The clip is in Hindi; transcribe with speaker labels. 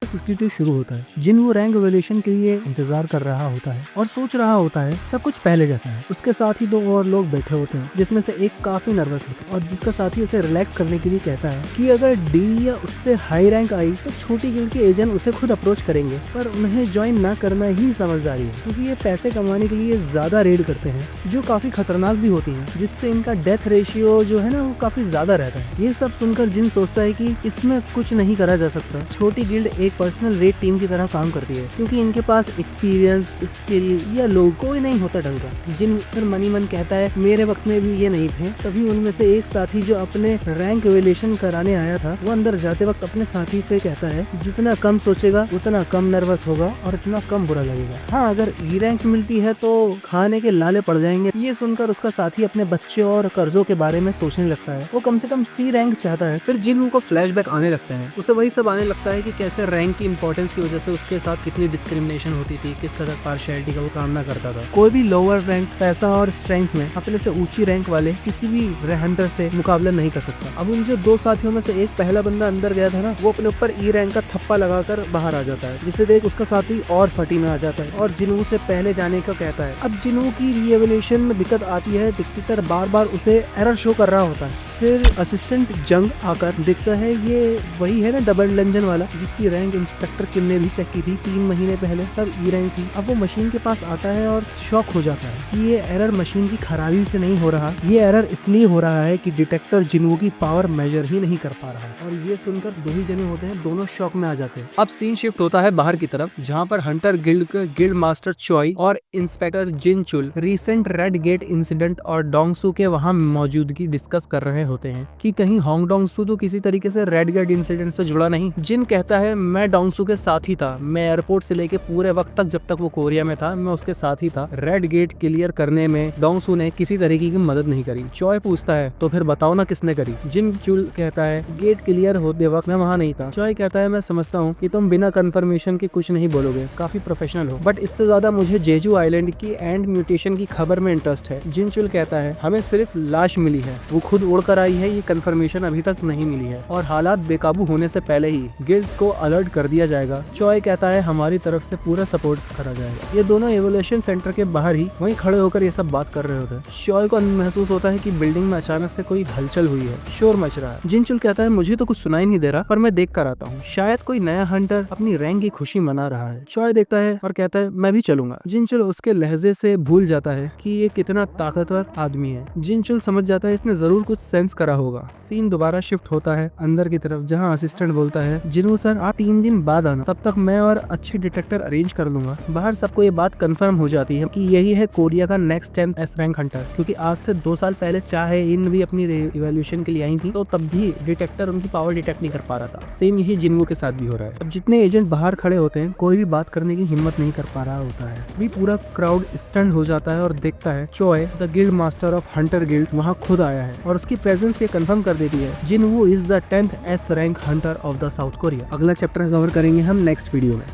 Speaker 1: 62 शुरू होता है। जिन वो रैंक एवोल्यूशन के लिए इंतजार कर रहा होता है और सोच रहा होता है सब कुछ पहले जैसा है। उसके साथ ही 2 और लोग बैठे होते हैं, जिसमें से एक काफी नर्वस होता है और जिसका साथी उसे रिलैक्स करने के लिए कहता है कि अगर डी या उससे हाई रैंक आई तो छोटी गिल्ड के एजेंट उसे खुद अप्रोच करेंगे, पर उन्हें ज्वाइन न करना ही समझदारी है, क्योंकि ये पैसे कमाने के लिए ज्यादा रेड करते हैं जो काफी खतरनाक भी होती हैं, जिससे इनका डेथ रेशियो जो है ना वो काफी ज्यादा रहता है। ये सब सुनकर जिन सोचता है कि इसमें कुछ नहीं करा जा सकता। छोटी गिल्ड एक पर्सनल रेड टीम की तरह काम करती है, क्योंकि इनके पास एक्सपीरियंस, स्किल या लोग कोई नहीं होता ढंग का। जिन फिर मनी मन कहता है मेरे वक्त में भी ये नहीं थे। तभी उनमें से एक साथी जो अपने रैंक एवोल्यूशन कराने आया था, वो अंदर जाते वक्त अपने साथी से कहता है जितना कम सोचेगा उतना कम नर्वस होगा और इतना कम बुरा लगेगा। हाँ, अगर ई रैंक मिलती है तो खाने के लाले पड़ जाएंगे। ये सुनकर उसका साथी अपने बच्चे और कर्जों के बारे में सोचने लगता है। वो कम से कम सी रैंक चाहता है। फिर जिन को फ्लैशबैक आने लगता है, उसे वही सब आने लगता है कि कैसे रैंक की इंपॉर्टेंस की वजह से उसके साथ कितनी डिस्क्रिमिनेशन होती थी, किस तरह पार्शियलिटी का वो सामना करता था। कोई भी लोअर रैंक पैसा और स्ट्रेंथ में अपने से ऊंची रैंक वाले किसी भी हंटर से मुकाबला नहीं कर सकता। अब उन जो 2 साथियों में से एक पहला बंदा अंदर गया था ना, वो अपने ऊपर ई रैंक का थप्पा लगाकर बाहर आ जाता है, जिसे देख उसका साथी और फटी में आ जाता है और जिनू से पहले जाने का कहता है। अब जिनू की रीएवोल्यूशन में दिक्कत आती है। डिक्टेटर बार बार उसे एरर शो कर रहा होता है। फिर असिस्टेंट जंग आकर देखता है ये वही है ना डबल डंजन वाला, जिसकी रैंक इंस्पेक्टर किम ने भी चेक की थी 3 महीने पहले, तब ई रैंक थी। अब वो मशीन के पास आता है और शॉक हो जाता है कि ये एरर मशीन की खराबी से नहीं हो रहा, ये एरर इसलिए हो रहा है कि डिटेक्टर जिनू की पावर मेजर ही नहीं कर पा रहा। और ये सुनकर 2 ही जने होते हैं, दोनों शॉक में आ जाते हैं। अब सीन शिफ्ट होता है बाहर की तरफ, जहाँ पर हंटर गिल्ड के गिल्ड मास्टर चॉय और इंस्पेक्टर जिन चुल रिसेंट रेड गेट इंसिडेंट और डोंगसू के वहाँ मौजूदगी डिस्कस कर रहे होते हैं कि कहीं होंग डोंगसू तो किसी तरीके से रेड गेट इंसिडेंट से जुड़ा नहीं। जिन कहता है मैं डोंगसू के साथ ही था, मैं एयरपोर्ट से लेके पूरे वक्त तक जब तक वो कोरिया में था मैं उसके साथ ही था। रेड गेट क्लियर करने में डोंगसू ने किसी तरीके की मदद नहीं करी। चॉय पूछता है तो फिर बताओ ना किसने करी। जिन चुल कहता है गेट क्लियर होते वक्त मैं वहाँ नहीं था। चॉय कहता है मैं समझता हूँ कि तुम बिना कंफर्मेशन के कुछ नहीं बोलोगे, काफी प्रोफेशनल हो, बट इससे ज्यादा मुझे जेजू आइलैंड की एंड म्यूटेशन की खबर में इंटरेस्ट है। जिन चुल कहता है हमें सिर्फ लाश मिली है, वो खुद उड़कर आई है, ये कंफर्मेशन अभी तक नहीं मिली है और हालात बेकाबू होने से पहले ही गिल्ड्स को अलर्ट कर दिया जाएगा। चॉय कहता है हमारी तरफ से पूरा सपोर्ट करा जाएगा। ये दोनों एवोल्यूशन सेंटर के बाहर ही वहीं खड़े होकर ये सब बात कर रहे होते हैं। चॉय को महसूस होता है कि बिल्डिंग में अचानक से कोई हलचल हुई है, शोर मच रहा है। जिनचुल कहता है मुझे तो कुछ सुनाई नहीं दे रहा, पर मैं देख कर आता हूँ, शायद कोई नया हंटर अपनी रैंक की खुशी मना रहा है। चॉय देखता है और कहता है मैं भी चलूंगा। जिनचुल उसके लहजे से भूल जाता है कि ये कितना ताकतवर आदमी है। जिनचुल समझ जाता है इसने जरूर कुछ सेंस करा होगा। सीन दोबारा शिफ्ट होता है अंदर की तरफ, जहाँ असिस्टेंट बोलता है जिनू सर आप 3 दिन बाद आना, तब तक मैं और अच्छे डिटेक्टर अरेंज कर लूंगा। बाहर सबको ये बात कंफर्म हो जाती है कि यही है कोरिया का next 10th S rank Hunter, क्योंकि आज से 2 साल पहले चाहे इन भी अपनी इवोल्यूशन के लिए आई थी तो तब भी डिटेक्टर उनकी पावर डिटेक्ट नहीं कर पा रहा था। सेम यही जिनू के साथ भी हो रहा है। अब जितने एजेंट बाहर खड़े होते हैं कोई भी बात करने की हिम्मत नहीं कर पा रहा होता है। भी पूरा क्राउड स्टंड हो जाता है और देखता है Choi the guild master of hunter guild वहाँ खुद आया है और उसकी प्रेजेंस ये कंफर्म कर देती है जिनवू is the 10th S rank Hunter of the south Korea. अगला चैप्टर कवर करेंगे हम नेक्स्ट वीडियो में।